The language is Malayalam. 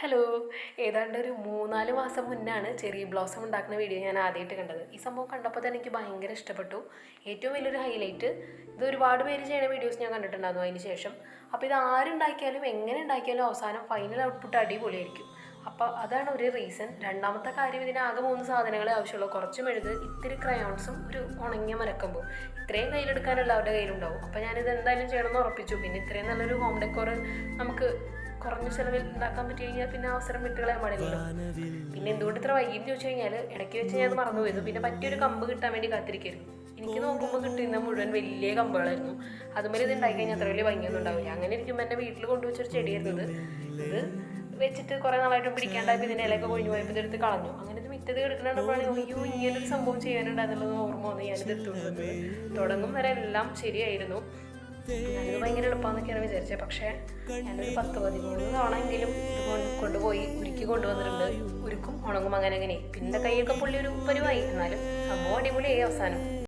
ഹലോ. ഏതാണ്ട് ഒരു 3-4 മാസം മുന്നാണ് ചെറി ബ്ലോസം ഉണ്ടാക്കുന്ന വീഡിയോ ഞാൻ ആദ്യമായിട്ട് കണ്ടത്. ഈ സംഭവം കണ്ടപ്പോൾ തന്നെ എനിക്ക് ഭയങ്കര ഇഷ്ടപ്പെട്ടു. ഏറ്റവും വലിയൊരു ഹൈലൈറ്റ്, ഇത് ഒരുപാട് പേര് ചെയ്യുന്ന വീഡിയോസ് ഞാൻ കണ്ടിട്ടുണ്ടായിരുന്നു അതിന് ശേഷം. അപ്പോൾ ഇത് ആരുണ്ടാക്കിയാലും എങ്ങനെ ഉണ്ടാക്കിയാലും അവസാനം ഫൈനൽ ഔട്ട്പുട്ട് അടിപൊളിയായിരിക്കും. അപ്പോൾ അതാണ് ഒരു റീസൺ. രണ്ടാമത്തെ കാര്യം, ഇതിനാകെ 3 സാധനങ്ങളെ ആവശ്യമുള്ളൂ. കുറച്ച് മെഴുത്, ഇത്തിരി ക്രയോൺസും ഒരു ഉണങ്ങിയ മരക്കമ്പും. ഇത്രയും കയ്യിലെടുക്കാൻ എല്ലാവരുടെ കയ്യിലുണ്ടാവും. അപ്പോൾ ഞാനിത് എന്തായാലും ചെയ്യണമെന്ന് ഉറപ്പിച്ചു. പിന്നെ ഇത്രയും നല്ലൊരു ഹോം ഡെക്കോർ നമുക്ക് കുറഞ്ഞ ചിലവിൽ ഉണ്ടാക്കാൻ പറ്റി കഴിഞ്ഞാൽ പിന്നെ അവസരം വിട്ടുകളയാൻ പാടില്ലല്ലോ. പിന്നെ എന്തുകൊണ്ട് ഇത്ര വൈകിയെന്ന് ചോദിച്ചു കഴിഞ്ഞാൽ, ഇടയ്ക്ക് വെച്ച് ഞാൻ മറന്നു പോയത്. പിന്നെ പറ്റിയൊരു കമ്പ് കിട്ടാൻ വേണ്ടി കാത്തിരിക്കായിരുന്നു. എനിക്ക് നോക്കുമ്പോൾ കിട്ടുന്ന മുഴുവൻ വലിയ കമ്പുകളായിരുന്നു. അതുമാതിരി ഇത് ഉണ്ടായി കഴിഞ്ഞാൽ അത്ര വലിയ ഭംഗിയൊന്നും ഉണ്ടാവില്ല. അങ്ങനെ ഇരിക്കുമ്പോൾ എൻ്റെ വീട്ടിൽ കൊണ്ടുവച്ചൊരു ചെടിയായിരുന്നു ഇത് വെച്ചിട്ട് കുറേ നാളായിട്ടും പിടിക്കാണ്ടായപ്പോൾ ഇതിൻ്റെ ഇലയൊക്കെ കൊഴിഞ്ഞു പോയപ്പോൾ ഇതെടുത്ത് കളഞ്ഞു. അങ്ങനെ ഇത് മിറ്റത് കിടക്കണപ്പോഴാണ് അയ്യോ ഇങ്ങനൊരു സംഭവം ചെയ്യാനുണ്ടാകുന്നുള്ളത് ഓർമ്മ വന്ന് ഞാനിത് എടുത്തുകൊണ്ടത്. തുടങ്ങും വരെ എല്ലാം ശരിയായിരുന്നു. ഞാനിത് ഭയങ്കര എളുപ്പമാണെന്നൊക്കെയാണ് വിചാരിച്ചത്. പക്ഷേ ഞാനൊരു 10-13 തവണ എങ്കിലും ഇത് കൊണ്ടുപോയി ഉരുക്കി കൊണ്ടുവന്നിട്ടുണ്ട്. ഉരുക്കും ഉണങ്ങും അങ്ങനെ. പിന്നെ കൈയൊക്കെ പുള്ളി ഒരു പരിവായി. എന്നാലും സംഭവം അടിപൊളിയായി അവസാനം.